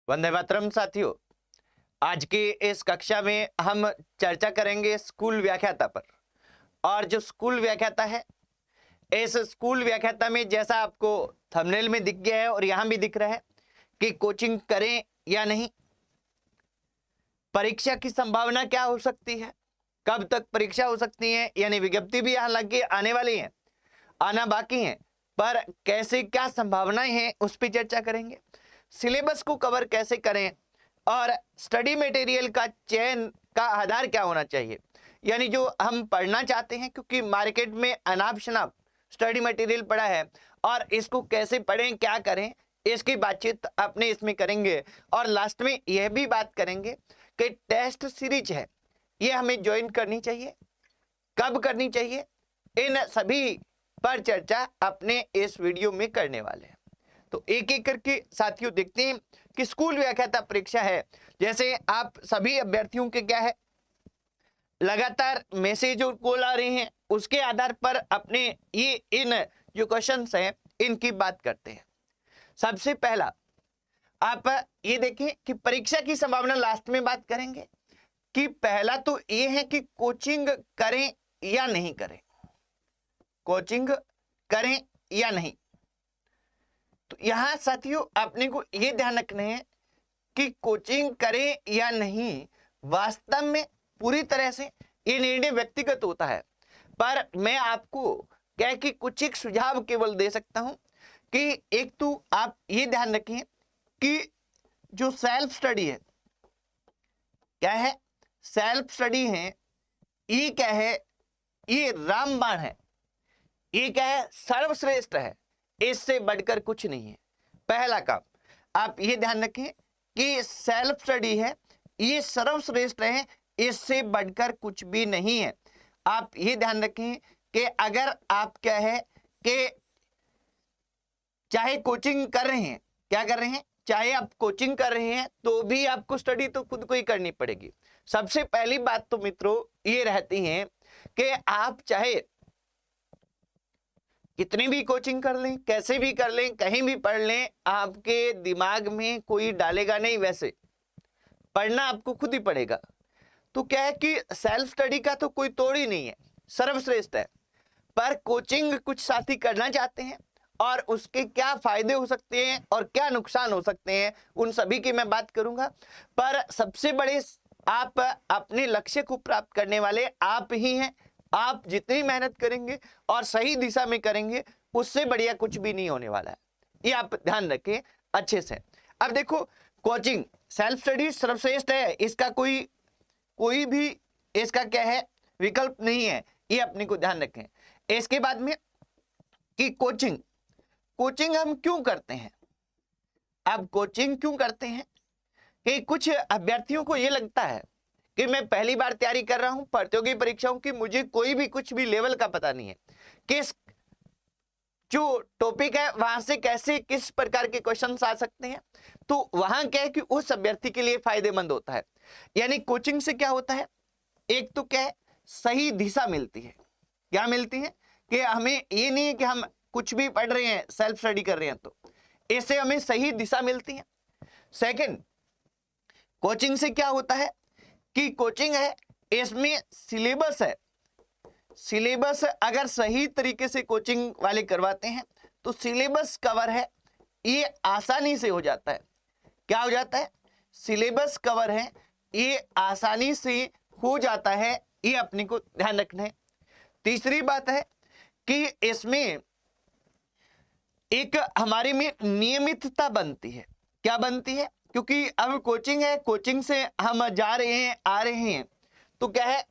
वंदे मातरम साथियों। आज की इस कक्षा में हम चर्चा करेंगे स्कूल व्याख्याता पर। और जो स्कूल व्याख्याता है, इस स्कूल व्याख्याता में जैसा आपको थंबनेल में दिख गया है और यहाँ भी दिख रहा है कि कोचिंग करें या नहीं, परीक्षा की संभावना क्या हो सकती है, कब तक परीक्षा हो सकती है, यानी विज्ञप्ति भी हालांकि आने वाली है, आना बाकी है, पर कैसे क्या संभावनाएं हैं उस पर चर्चा करेंगे। सिलेबस को कवर कैसे करें और स्टडी मटेरियल का चयन का आधार क्या होना चाहिए, यानी जो हम पढ़ना चाहते हैं, क्योंकि मार्केट में अनाप शनाप स्टडी मटेरियल पड़ा है और इसको कैसे पढ़ें, क्या करें, इसकी बातचीत अपने इसमें करेंगे। और लास्ट में यह भी बात करेंगे कि टेस्ट सीरीज है, ये हमें ज्वाइन करनी चाहिए, कब करनी चाहिए, इन सभी पर चर्चा अपने इस वीडियो में करने वाले हैं। तो एक एक करके साथियों देखते हैं कि स्कूल व्याख्याता परीक्षा है। जैसे आप सभी अभ्यर्थियों के क्या है, लगातार मैसेज और कॉल आ रहे हैं, उसके आधार पर अपने ये इन जो क्वेश्चंस हैं इनकी बात करते हैं। सबसे पहला आप ये देखें कि परीक्षा की संभावना लास्ट में बात करेंगे कि पहला तो ये है कि कोचिंग करें या नहीं करें, कोचिंग करें या नहीं। तो यहां साथियों अपने को यह ध्यान रखना है कि कोचिंग करें या नहीं, वास्तव में पूरी तरह से ये निर्णय व्यक्तिगत होता है, पर मैं आपको क्या कि कुछ एक सुझाव केवल दे सकता हूं कि एक तो आप ये ध्यान रखें कि जो सेल्फ स्टडी है, क्या है, सेल्फ स्टडी है, ये क्या है, ये रामबाण है, ये क्या है, सर्वश्रेष्ठ है, इससे बढ़कर कुछ नहीं है। पहला काम आप ये ध्यान रखें कि सेल्फ स्टडी है, ये सर्वश्रेष्ठ है, इससे बढ़कर कुछ भी नहीं है। आप ये ध्यान रखें कि अगर आप क्या है कि चाहे कोचिंग कर रहे हैं, क्या कर रहे हैं, चाहे आप कोचिंग कर रहे हैं तो भी आपको स्टडी तो खुद को ही करनी पड़ेगी। सबसे पहली बात तो मित्रों ये रहती है कि आप चाहे कितनी भी कोचिंग कर लें, कैसे भी कर लें, कहीं भी पढ़ लें, आपके दिमाग में कोई डालेगा नहीं, वैसे पढ़ना आपको खुद ही पड़ेगा। तो क्या है कि सेल्फ स्टडी का तो कोई तोड़ ही नहीं है, सर्वश्रेष्ठ है। पर कोचिंग कुछ साथी करना चाहते हैं और उसके क्या फायदे हो सकते हैं और क्या नुकसान हो सकते हैं, उन सभी की मैं बात करूंगा। पर सबसे बड़े आप अपने लक्ष्य को प्राप्त करने वाले आप ही हैं। आप जितनी मेहनत करेंगे और सही दिशा में करेंगे, उससे बढ़िया कुछ भी नहीं होने वाला है, ये आप ध्यान रखें अच्छे से। अब देखो, कोचिंग सेल्फ स्टडी सर्वश्रेष्ठ है, इसका कोई भी इसका क्या है, विकल्प नहीं है, ये अपने को ध्यान रखें। इसके बाद में कि कोचिंग हम क्यों करते हैं। अब कोचिंग क्यों करते हैं कि कुछ अभ्यर्थियों को ये लगता है कि मैं पहली बार तैयारी कर रहा हूं प्रतियोगी परीक्षाओं की, मुझे कोई भी कुछ भी लेवल का पता नहीं है, किस जो टॉपिक है वहां से कैसे किस प्रकार के क्वेश्चंस आ सकते हैं। तो वहां क्या है कि उस अभ्यर्थी के लिए फायदेमंद होता है। यानी कोचिंग से क्या होता है, एक तो क्या है, सही दिशा मिलती है। क्या मिलती है कि हमें ये नहीं है कि हम कुछ भी पढ़ रहे हैं, सेल्फ स्टडी कर रहे हैं, तो इससे हमें सही दिशा मिलती है। सेकंड, कोचिंग से क्या होता है कि कोचिंग है, इसमें सिलेबस है, सिलेबस अगर सही तरीके से कोचिंग वाले करवाते हैं तो सिलेबस कवर है, ये आसानी से हो जाता है। क्या हो जाता है, सिलेबस कवर है, ये आसानी से हो जाता है, ये अपने को ध्यान रखना है। तीसरी बात है कि इसमें एक हमारे में नियमितता बनती है। क्या बनती है, क्योंकि अब कोचिंग है, कोचिंग से हम जा रहे हैं, आ रहे हैं, तो क्या है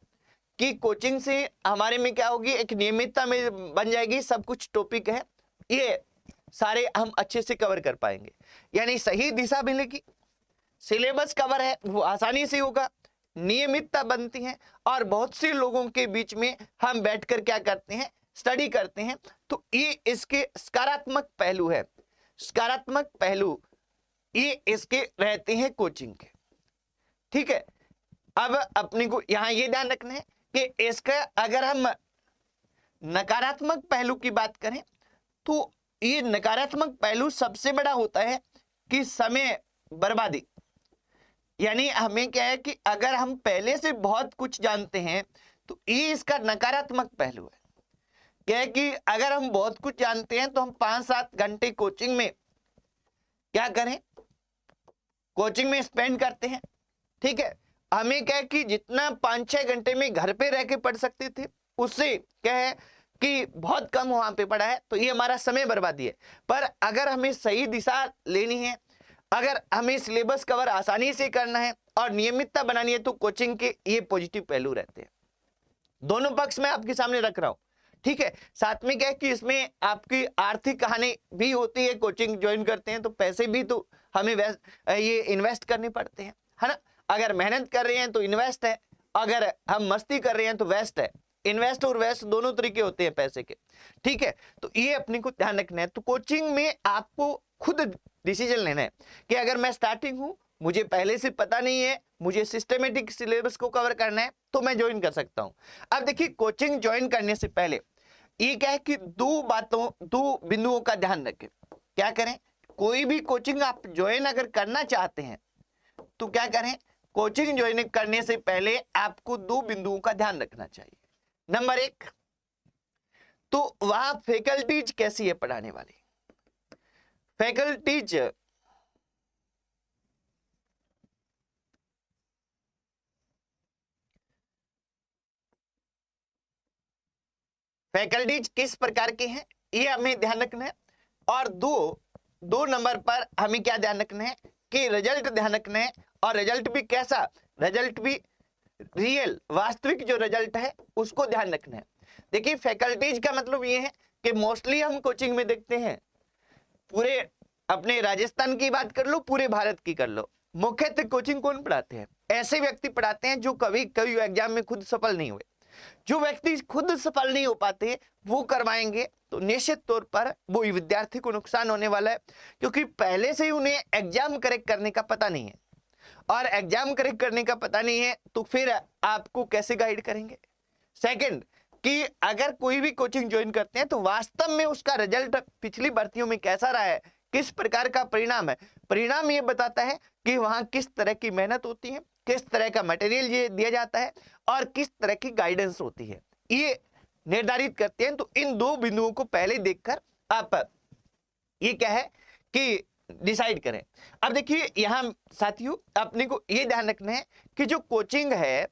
कि कोचिंग से हमारे में क्या होगी, एक नियमितता में बन जाएगी। सब कुछ टॉपिक है, ये सारे हम अच्छे से कवर कर पाएंगे, यानी सही दिशा मिलेगी, सिलेबस कवर है, वो आसानी से होगा, नियमितता बनती है, और बहुत से लोगों के बीच में हम बैठकर क्या करते हैं, स्टडी करते हैं। तो ये इसके सकारात्मक पहलू है, सकारात्मक पहलू ये इसके रहते हैं कोचिंग के। ठीक है, अब अपने को यहां ये ध्यान रखना है कि इसका अगर हम नकारात्मक पहलू की बात करें तो ये नकारात्मक पहलू सबसे बड़ा होता है कि समय बर्बादी। यानी हमें क्या है कि अगर हम पहले से बहुत कुछ जानते हैं तो ये इसका नकारात्मक पहलू है। क्या है कि अगर हम बहुत कुछ जानते हैं तो हम 5-7 घंटे कोचिंग में क्या करें, कोचिंग में स्पेंड करते हैं। ठीक है, हमें क्या है कि जितना 5-6 घंटे में घर पे रह के पढ़ सकते थे उससे क्या है कि बहुत कम वहां पे पढ़ा है, तो ये हमारा समय बर्बादी है। पर अगर हमें सही दिशा लेनी है, अगर हमें सिलेबस कवर आसानी से करना है और नियमितता बनानी है, तो कोचिंग के ये पॉजिटिव पहलू रहते हैं। दोनों पक्ष में आपके सामने रख रहा हूं। ठीक है, साथ में क्या है कि इसमें आपकी आर्थिक कहानी भी होती है। कोचिंग ज्वाइन करते हैं तो पैसे भी तो हमें ये इन्वेस्ट करने पड़ते हैं, है ना। अगर मेहनत कर रहे हैं तो इन्वेस्ट है, अगर हम मस्ती कर रहे हैं तो वेस्ट है। इन्वेस्ट और वेस्ट दोनों तरीके होते हैं पैसे के। ठीक है, तो ये अपने को ध्यान रखना है। तो कोचिंग में आपको खुद डिसीजन लेना है कि अगर मैं स्टार्टिंग हूं, मुझे पहले से पता नहीं है, मुझे सिस्टमेटिक सिलेबस को कवर करना है, तो मैं ज्वाइन कर सकता हूं। अब देखिए, कोचिंग ज्वाइन करने से पहले ये क्या है कि दो बिंदुओं का ध्यान रखें। क्या करें, कोई भी कोचिंग आप ज्वाइन अगर करना चाहते हैं तो क्या करें, कोचिंग ज्वाइन करने से पहले आपको 2 बिंदुओं का ध्यान रखना चाहिए। नंबर 1, तो वहां फैकल्टीज कैसी है पढ़ाने वाली। फैकल्टीज किस प्रकार के हैं, ये हमें ध्यान रखना है। और दो नंबर पर हमें क्या ध्यान रखना है कि रिजल्ट ध्यान रखना है। और रिजल्ट भी कैसा, रिजल्ट भी रियल वास्तविक जो रिजल्ट है उसको ध्यान रखना है। देखिए, फैकल्टीज का मतलब ये है कि मोस्टली हम कोचिंग में देखते हैं, पूरे अपने राजस्थान की बात कर लो, पूरे भारत की कर लो, मुख्यतः कोचिंग कौन पढ़ाते हैं, ऐसे व्यक्ति पढ़ाते हैं जो कभी एग्जाम में खुद सफल नहीं हुए। जो व्यक्ति खुद सफल नहीं हो पाते वो करवाएंगे तो निश्चित तौर पर वो विद्यार्थी को नुकसान होने वाला है, क्योंकि पहले से ही उन्हें एग्जाम करेक्ट करने का पता नहीं है। और एग्जाम करेक्ट करने का पता नहीं है तो फिर आपको कैसे गाइड करेंगे। सेकंड, कि अगर कोई भी कोचिंग ज्वाइन करते हैं तो वास्तव में उसका रिजल्ट पिछली भर्तियों में कैसा रहा है, किस प्रकार का परिणाम है। परिणाम ये बताता है कि वहां किस तरह की मेहनत होती है, किस तरह का मटेरियल ये दिया जाता है और किस तरह की गाइडेंस होती है, ये निर्धारित करते हैं। तो इन 2 बिंदुओं को पहले देखकर आप ये क्या है कि डिसाइड करें। अब देखिए, यहां साथियों अपने को ये ध्यान रखना है कि जो कोचिंग है,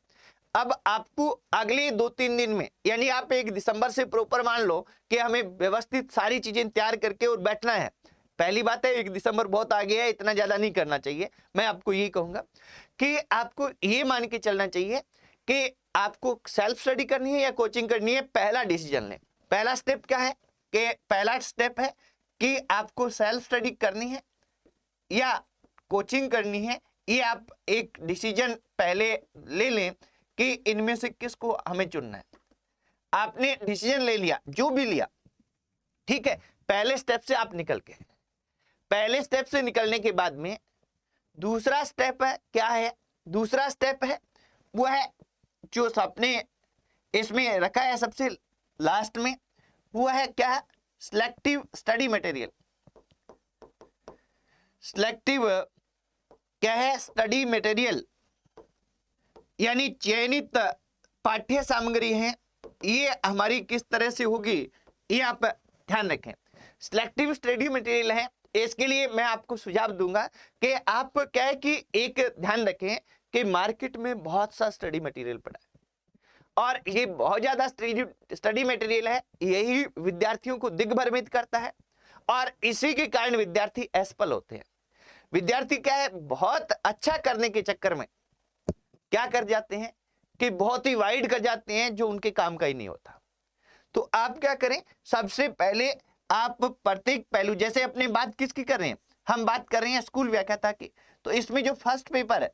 अब आपको अगले 2-3 दिन में, यानी आप 1 दिसंबर से प्रॉपर मान लो कि हमें व्यवस्थित सारी चीजें तैयार करके और बैठना है। पहली बात है, 1 दिसंबर बहुत आगे है, इतना ज्यादा नहीं करना चाहिए। मैं आपको ये कहूंगा कि आपको ये मान के चलना चाहिए कि आपको सेल्फ स्टडी करनी है या कोचिंग करनी है। पहला डिसीजन लें। पहला स्टेप क्या है कि पहला स्टेप है कि आपको सेल्फ स्टडी करनी है या कोचिंग करनी है। ये आप एक डिसीजन पहले ले लें कि इनमें से किसको हमें चुनना है। आपने डिसीजन ले लिया, जो भी लिया, ठीक है, पहले स्टेप से आप निकल के, पहले स्टेप से निकलने के बाद में दूसरा स्टेप है, क्या है दूसरा स्टेप है, वो है जो आपने इसमें रखा है सबसे लास्ट में, वो है क्या, सिलेक्टिव स्टडी मटेरियल। सिलेक्टिव क्या है, स्टडी मटेरियल, यानी चयनित पाठ्य सामग्री है, ये हमारी किस तरह से होगी ये आप ध्यान रखें। सिलेक्टिव स्टडी मटेरियल है, इसके लिए मैं आपको सुझाव दूंगा कि आप क्या है कि एक ध्यान रखें कि मार्केट में बहुत सा स्टडी मटेरियल पड़ा है और ये बहुत ज्यादा स्टडी मटेरियल है, यही विद्यार्थियों को दिग्भ्रमित करता है और इसी के कारण विद्यार्थी असफल होते हैं। विद्यार्थी क्या है, बहुत अच्छा करने के चक्कर में क्या कर जाते हैं कि बहुत ही वाइड कर जाते हैं, जो उनके काम का ही नहीं होता। तो आप क्या करें, सबसे पहले आप प्रत्येक पहलू, जैसे अपने बात किसकी कर रहे हैं, हम बात कर रहे हैं स्कूल व्याख्याता की, तो इसमें जो फर्स्ट पेपर है,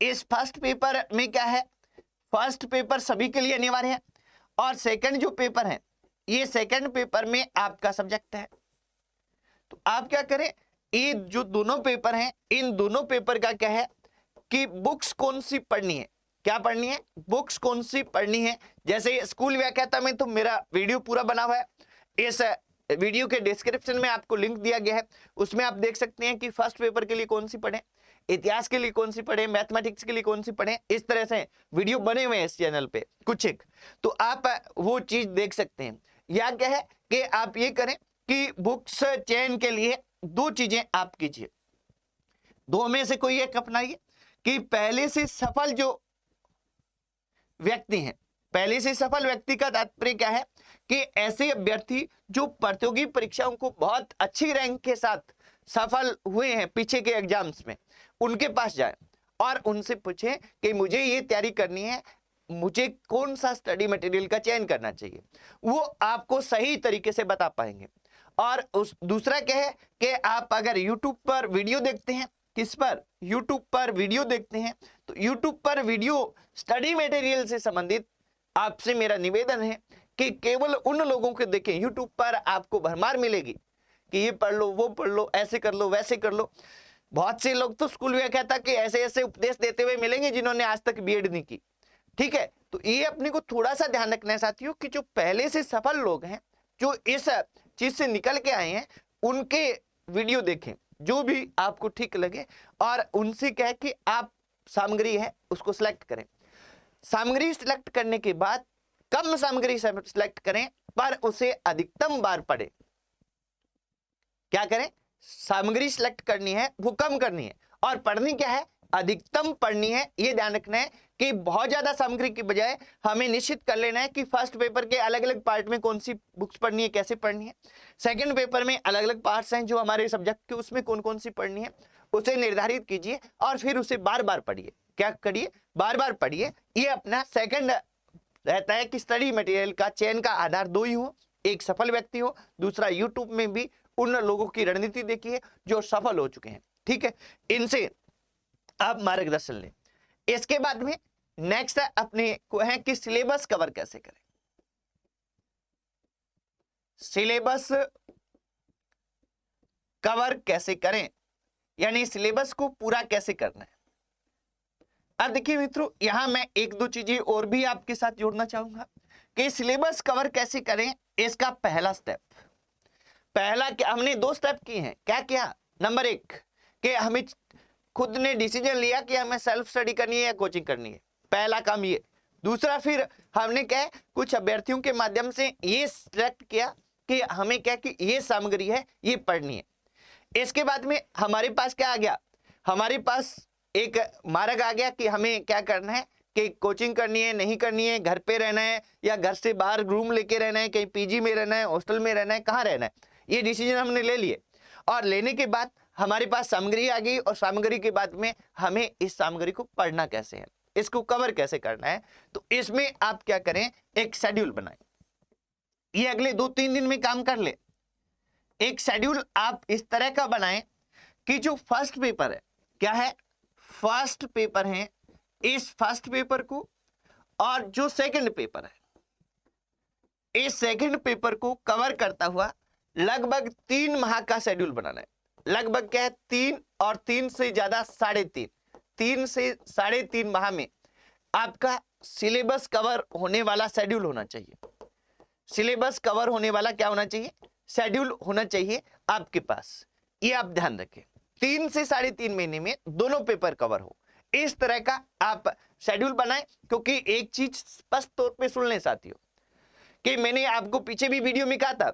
इस फर्स्ट पेपर में क्या है, फर्स्ट पेपर सभी के लिए अनिवार्य है और सेकंड जो पेपर है, ये सेकंड पेपर में आपका सब्जेक्ट है। तो आप क्या करें, ये जो दोनों पेपर हैं, इन दोनों पेपर का क्या है कि बुक्स कौन सी पढ़नी है, क्या पढ़नी है, बुक्स कौन सी पढ़नी है। जैसे स्कूल व्याख्याता में तो मेरा वीडियो पूरा बना हुआ है, इस वीडियो के डिस्क्रिप्शन में आपको लिंक दिया गया है, उसमें आप देख सकते हैं कि फर्स्ट पेपर के लिए कौन सी पढ़े, इतिहास के लिए कौन सी पढ़े, मैथमेटिक्स के लिए कौन सी पढ़े। इस तरह से वीडियो बने हुए हैं इस चैनल पे कुछ एक, तो आप वो चीज देख सकते हैं। या क्या है कि आप ये करें कि बुक्स चयन के लिए दो चीजें आप कीजिए, दो में से कोई एक अपनाइए कि पहले से सफल जो व्यक्ति हैं, पहले से सफल व्यक्ति का तात्पर्य क्या है कि ऐसे अभ्यर्थी जो प्रतियोगी परीक्षाओं को बहुत अच्छी रैंक के साथ सफल हुए हैं पीछे के एग्जाम्स में, उनके पास जाए और उनसे पूछें कि मुझे ये तैयारी करनी है, मुझे कौन सा स्टडी मटेरियल का चयन करना चाहिए, वो आपको सही तरीके से बता पाएंगे। और उस दूसरा क्या है कि आप अगर YouTube पर वीडियो देखते हैं, किस पर, YouTube पर वीडियो देखते हैं, तो YouTube पर वीडियो स्टडी मटेरियल से संबंधित आपसे मेरा निवेदन है कि केवल उन लोगों को देखें। YouTube पर आपको भरमार मिलेगी कि ये पढ़ लो, वो पढ़ लो, ऐसे कर लो, वैसे कर लो। बहुत से लोग तो स्कूल में कहता कि ऐसे ऐसे उपदेश देते हुए मिलेंगे जिन्होंने आज तक बीएड नहीं की। ठीक है, तो ये अपने को थोड़ा सा ध्यान रखना है साथियों कि जो पहले से सफल लोग हैं, जो इस चीज से निकल के आए हैं, उनके वीडियो देखें जो भी आपको ठीक लगे, और उनसे कहे कि आप सामग्री है उसको सिलेक्ट करें। सामग्री सिलेक्ट करने के बाद कम सामग्री सिलेक्ट करें पर उसे अधिकतम बार पढ़ें। क्या करें, सामग्री सिलेक्ट करनी है वो कम करनी है, और पढ़नी क्या है, अधिकतम पढ़नी है। ये ध्यान रखना है कि बहुत ज्यादा सामग्री की बजाय हमें निश्चित कर लेना है कि फर्स्ट पेपर के अलग अलग पार्ट में कौन सी बुक्स पढ़नी है, कैसे पढ़नी है, सेकंड पेपर में अलग अलग पार्ट्स हैं जो हमारे सब्जेक्ट के, उसमें कौन कौन सी पढ़नी है, उसे निर्धारित कीजिए और फिर उसे बार बार पढ़िए। क्या करिए, बार बार पढ़िए। ये अपना सेकंड रहता है कि स्टडी मटेरियल का चयन का आधार दो ही हो, एक सफल व्यक्ति हो, दूसरा यूट्यूब में भी उन लोगों की रणनीति देखिए जो सफल हो चुके हैं। ठीक है, इनसे आप मार्गदर्शन लें। इसके बाद में नेक्स्ट अपने को है कि सिलेबस कवर कैसे करें। सिलेबस कवर कैसे करें, यानी सिलेबस को पूरा कैसे करना है। अब देखिए मित्रों, यहां मैं एक दो चीजें और भी आपके साथ जोड़ना चाहूंगा कि सिलेबस कवर कैसे करें। इसका पहला स्टेप, पहला क्या, हमने दो स्टेप किए हैं। क्या किया, नंबर एक कि हमें खुद ने डिसीजन लिया कि हमें सेल्फ स्टडी करनी है या कोचिंग करनी है, पहला काम ये। दूसरा फिर हमने क्या है, कुछ अभ्यर्थियों के माध्यम से ये सिलेक्ट किया कि हमें क्या कि ये सामग्री है, ये पढ़नी है। इसके बाद में हमारे पास क्या आ गया, हमारे पास एक मार्ग आ गया कि हमें क्या करना है, कि कोचिंग करनी है, नहीं करनी है, घर पे रहना है या घर से बाहर रूम लेके रहना है, कहीं पीजी में रहना है, हॉस्टल में रहना है, कहाँ रहना है, ये डिसीजन हमने ले लिए। और लेने के बाद हमारे पास सामग्री आ गई, और सामग्री के बाद में हमें इस सामग्री को पढ़ना कैसे है, इसको कवर कैसे करना है। तो इसमें आप क्या करें, एक शेड्यूल बनाएं। ये अगले 2-3 दिन में काम कर ले। एक शेड्यूल आप इस तरह का बनाएं कि जो फर्स्ट पेपर है, क्या है, फर्स्ट पेपर है, इस फर्स्ट पेपर को और जो सेकंड पेपर है, इस सेकंड पेपर को कवर करता हुआ लगभग 3 माह का शेड्यूल बनाना है। लगभग क्या है, 3 और 3 से ज्यादा 3.5, 3 से 3.5 माह में आपका सिलेबस कवर होने वाला शेड्यूल होना चाहिए। सिलेबस कवर होने वाला क्या होना चाहिए, शेड्यूल होना चाहिए आपके पास। ये आप ध्यान रखें, 3 से 3.5 महीने में दोनों पेपर कवर हो, इस तरह का आप शेड्यूल बनाएं। क्योंकि एक चीज स्पष्ट तौर पे सुन लें साथियों, कि मैंने आपको पीछे भी वीडियो में कहा था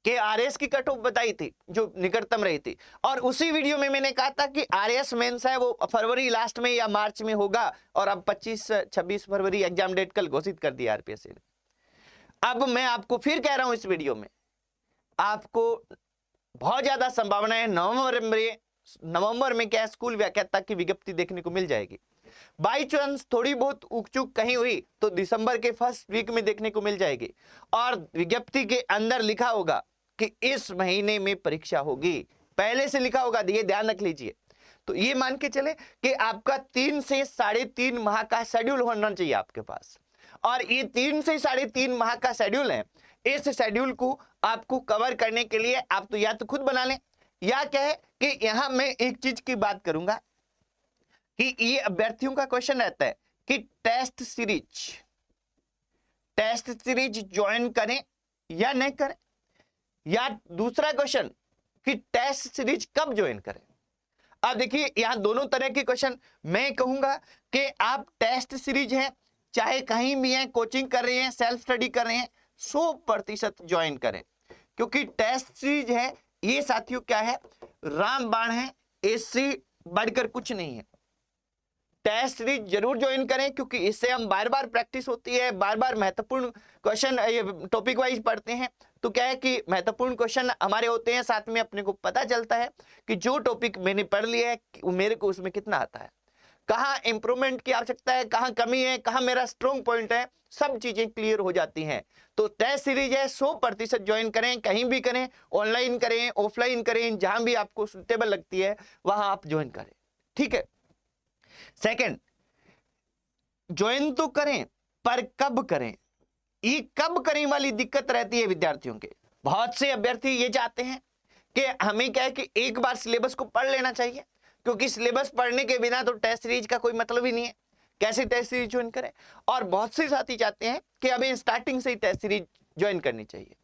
कि आरएस की कट ऑफ बताई थी जो निकटतम रही थी, और उसी वीडियो में मैंने कहा था कि आरएस मेंस है वो फरवरी लास्ट में या मार्च में होगा, और अब 25-26 फरवरी एग्जाम डेट कल घोषित कर दिया आरपीएससी ने। अब मैं आपको फिर कह रहा हूं इस वीडियो में, आपको बहुत ज्यादा संभावना है नवंबर में क्या स्कूल व्याख्याता की विज्ञप्ति देखने को मिल जाएगी। बाई चांस थोड़ी बहुत उकचुक कहीं हुई तो दिसंबर के फर्स्ट वीक में देखने को मिल जाएगी, और विज्ञप्ति के अंदर लिखा होगा कि इस महीने में परीक्षा होगी, पहले से लिखा होगा, ये ध्यान रख लीजिए। तो ये मान के चले कि आपका 3 से 3.5 माह का शेड्यूल होना चाहिए आपके पास, और ये 3 से 3.5 माह का शेड्यूल है। इस शेड्यूल को आपको कवर करने के लिए आप तो या तो खुद बना लें, या क्या है कि यहां मैं एक चीज की बात करूंगा कि ये अभ्यर्थियों का क्वेश्चन रहता है कि टेस्ट सीरीज ज्वाइन करें या नहीं करें। या दूसरा क्वेश्चन कि टेस्ट सीरीज कब ज्वाइन करें। अब देखिए यहां दोनों तरह के क्वेश्चन, मैं कहूंगा कि आप टेस्ट सीरीज है चाहे कहीं भी हैं, कोचिंग कर रहे हैं, सेल्फ स्टडी कर रहे हैं, 100% ज्वाइन करें, क्योंकि टेस्ट सीरीज है ये साथियों क्या है, रामबाण है, इससे बढ़कर कुछ नहीं है। टेस्ट सीरीज जरूर ज्वाइन करें, क्योंकि इससे हम बार बार प्रैक्टिस होती है, बार बार महत्वपूर्ण क्वेश्चन टॉपिक वाइज पढ़ते हैं, तो क्या है कि महत्वपूर्ण क्वेश्चन हमारे होते हैं, साथ में अपने को पता चलता है कि जो टॉपिक मैंने पढ़ लिया है मेरे को उसमें कितना आता है, कहाँ इंप्रूवमेंट की आवश्यकता है, कहाँ कमी है, कहाँ मेरा स्ट्रॉन्ग पॉइंट है, सब चीजें क्लियर हो जाती हैं। तो टेस्ट सीरीज है 100% ज्वाइन करें, कहीं भी करें, ऑनलाइन करें, ऑफलाइन करें, जहां भी आपको सुटेबल लगती है वहां आप ज्वाइन करें, ठीक है। सेकंड, ज्वाइन तो करें पर कब करें, ये कब करें वाली दिक्कत रहती है विद्यार्थियों के। बहुत से अभ्यर्थी ये चाहते हैं कि हमें क्या है कि एक बार सिलेबस को पढ़ लेना चाहिए, क्योंकि सिलेबस पढ़ने के बिना तो टेस्ट सीरीज का कोई मतलब ही नहीं है, कैसे टेस्ट सीरीज ज्वाइन करें। और बहुत से साथी चाहते हैं कि हमें स्टार्टिंग से ही टेस्ट सीरीज ज्वाइन करनी चाहिए।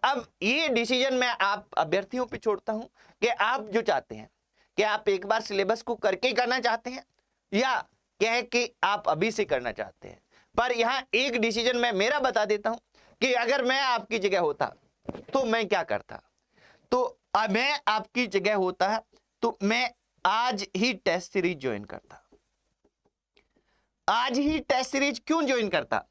अब ये डिसीजन मैं आप अभ्यर्थियों पे छोड़ता हूं कि आप जो चाहते हैं कि आप एक बार सिलेबस को करके करना चाहते हैं, या क्या है कि आप अभी से करना चाहते हैं। पर यहां एक डिसीजन मैं मेरा बता देता हूं कि अगर मैं आपकी जगह होता तो मैं क्या करता। तो मैं आपकी जगह होता तो मैं आज ही टेस्ट सीरीज ज्वाइन करता। आज ही टेस्ट सीरीज क्यों ज्वाइन करता,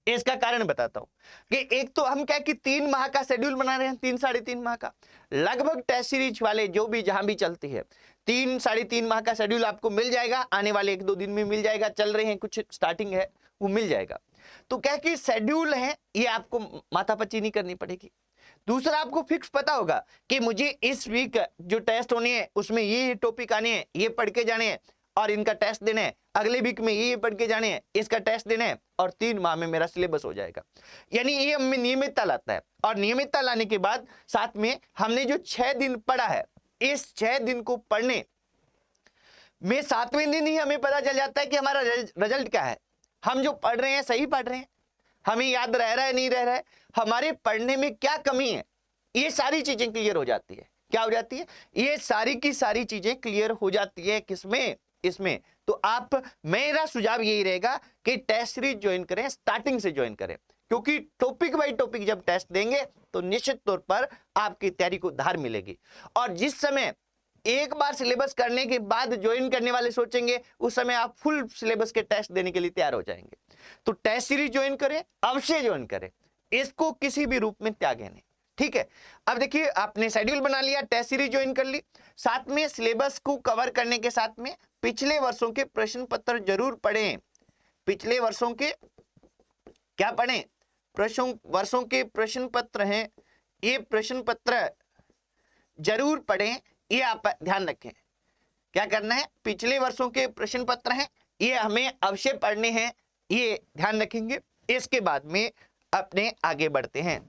इसका कारण बताता हूं कि एक तो हम क्या कि 3 माह का शेड्यूल बना रहे हैं, 3 साढ़े 3 माह का लगभग टेस्ट सीरीज वाले जो भी जहां भी चलती है, 3 साढ़े 3 माह का शेड्यूल आपको मिल जाएगा, आने वाले 1-2 दिन में मिल जाएगा, चल रहे हैं कुछ स्टार्टिंग है वो मिल जाएगा। तो क्या कि शेड्यूल है ये आपको माथापच्ची नहीं करनी पड़ेगी। दूसरा, आपको फिक्स पता होगा कि मुझे इस वीक जो टेस्ट होने हैं उसमें ये टॉपिक आने हैं, ये पढ़ के जाने हैं और इनका टेस्ट देना है, अगले वीक में ये पढ़ के जाने हैं, इसका टेस्ट देना है, और 3 माह में मेरा सिलेबस हो जाएगा। यानी ये हमें नियमितता लाता है, और नियमितता लाने के बाद साथ में हमने जो 6 दिन पढ़ा है, इस 6 दिन को पढ़ने में 7वें दिन ही हमें पता चल जाता है कि हमारा रिजल्ट क्या है, हम जो पढ़ रहे हैं सही पढ़ रहे हैं, हमें याद रह रहा है नहीं रह रहा है, हमारे पढ़ने में क्या कमी है, ये सारी चीजें क्लियर हो जाती है। क्या हो जाती है, ये सारी की सारी चीजें क्लियर हो जाती है किसमें, इसमें। तो आप, मेरा सुझाव यही रहेगा कि टेस्ट सीरीज ज्वाइन करें, स्टार्टिंग से ज्वाइन करें, क्योंकि टॉपिक बाय टॉपिक जब टेस्ट देंगे तो निश्चित तौर पर आपकी तैयारी को धार मिलेगी। और जिस समय एक बार सिलेबस करने के बाद ज्वाइन करने वाले सोचेंगे, उस समय आप फुल सिलेबस के टेस्ट देने के लिए तैयार हो जाएंगे। तो टेस्ट सीरीज ज्वाइन करें, अवश्य ज्वाइन करें, इसको किसी भी रूप में त्यागें नहीं, ठीक है। अब देखिए आपने शेड्यूल बना लिया, टेस्ट सीरीज ज्वाइन कर ली, साथ में सिलेबस को कवर करने के साथ में पिछले वर्षों के प्रश्न पत्र जरूर पढ़ें। पिछले वर्षों के क्या पढ़ें, वर्षों के प्रश्न पत्र हैं, ये प्रश्न पत्र जरूर पढ़ें, ये आप ध्यान रखें। क्या करना है, पिछले वर्षों के प्रश्न पत्र हैं, ये हमें अवश्य पढ़ने हैं, ये ध्यान रखेंगे। इसके बाद में अपने आगे बढ़ते हैं।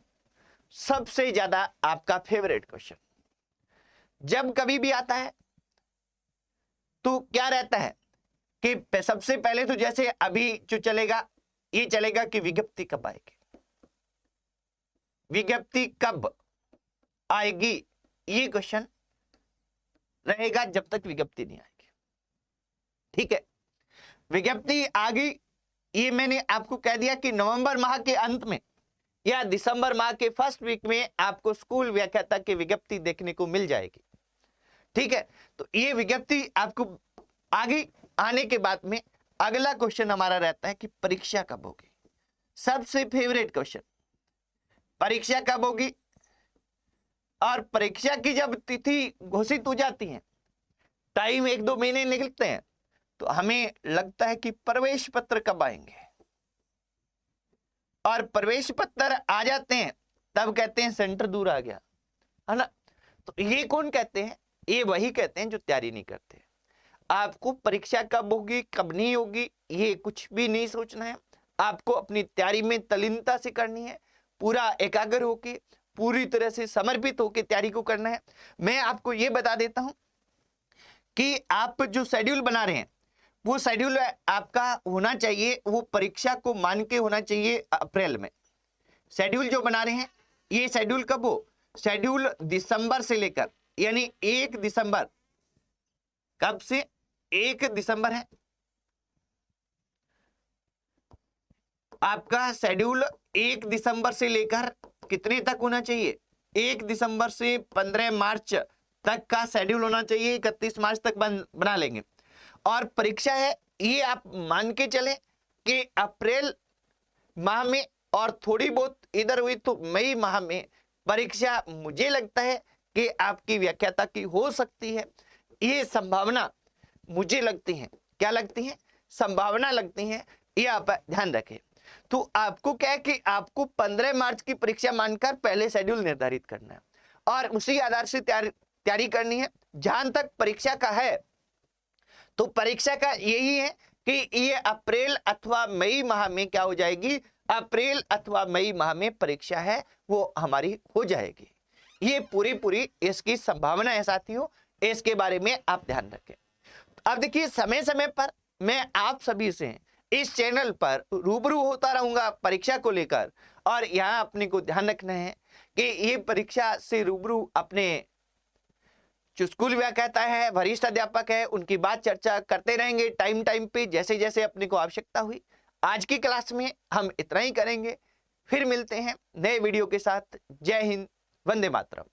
सबसे ज्यादा आपका फेवरेट क्वेश्चन जब कभी भी आता है तो क्या रहता है कि सबसे पहले तो जैसे अभी जो चलेगा, ये चलेगा कि विज्ञप्ति कब आएगी, विज्ञप्ति कब आएगी, ये क्वेश्चन रहेगा जब तक विज्ञप्ति नहीं आएगी, ठीक है। विज्ञप्ति आ गई, ये मैंने आपको कह दिया कि नवंबर माह के अंत में या दिसंबर माह के फर्स्ट वीक में आपको स्कूल व्याख्याता की विज्ञप्ति देखने को मिल जाएगी, ठीक है। तो ये विज्ञप्ति आपको आगे आने के बाद में अगला क्वेश्चन हमारा रहता है कि परीक्षा कब होगी। सबसे फेवरेट क्वेश्चन, परीक्षा कब होगी। और परीक्षा की जब तिथि घोषित हो जाती है, टाइम 1-2 महीने निकलते हैं, तो हमें लगता है कि प्रवेश पत्र कब आएंगे, और प्रवेश पत्र आ जाते हैं तब कहते हैं सेंटर दूर आ गया, है ना। तो ये कौन कहते हैं, ये वही कहते हैं जो तैयारी नहीं करते। आपको परीक्षा कब होगी कब नहीं होगी ये कुछ भी नहीं सोचना है, आपको अपनी तैयारी में तल्लीनता से करनी है, पूरा एकाग्र होकर पूरी तरह से समर्पित होकर तैयारी को करना है। मैं आपको ये बता देता हूं कि आप जो शेड्यूल बना रहे हैं वो शेड्यूल आपका होना चाहिए, वो परीक्षा को मान के होना चाहिए। अप्रैल में शेड्यूल जो बना रहे हैं, ये शेड्यूल कब हो, शेड्यूल दिसंबर से लेकर, यानी 1 दिसंबर, कब से 1 दिसंबर है आपका शेड्यूल, 1 दिसंबर से लेकर कितने तक होना चाहिए, 1 दिसंबर से 15 मार्च तक का शेड्यूल होना चाहिए, 31 मार्च तक बना लेंगे। और परीक्षा है ये आप मान के चले कि अप्रैल माह में और थोड़ी बहुत इधर हुई तो मई माह में परीक्षा मुझे लगता है कि आपकी व्याख्याता की हो सकती है। ये संभावना मुझे लगती है, क्या लगती है, संभावना लगती है, ये आप ध्यान रखें। तो आपको क्या है कि आपको 15 मार्च की परीक्षा मानकर पहले शेड्यूल निर्धारित करना है और उसी आधार से तैयारी करनी है। जहां तक परीक्षा का है तो परीक्षा का यही है कि ये अप्रैल अथवा मई माह में क्या हो जाएगी, अप्रैल अथवा मई माह में परीक्षा है वो हमारी हो जाएगी। ये पूरी इसकी संभावना है साथियों, इसके बारे में आप ध्यान रखें। अब देखिए समय समय पर मैं आप सभी से इस चैनल पर रूबरू होता रहूंगा परीक्षा को लेकर, और यहाँ अपने को ध्यान रखना है कि ये परीक्षा से रूबरू अपने जो स्कूल व्याख्याता है, वरिष्ठ अध्यापक है, उनकी बात चर्चा करते रहेंगे टाइम पे, जैसे जैसे अपने को आवश्यकता हुई। आज की क्लास में हम इतना ही करेंगे, फिर मिलते हैं नए वीडियो के साथ। जय हिंद, वंदे मातरम।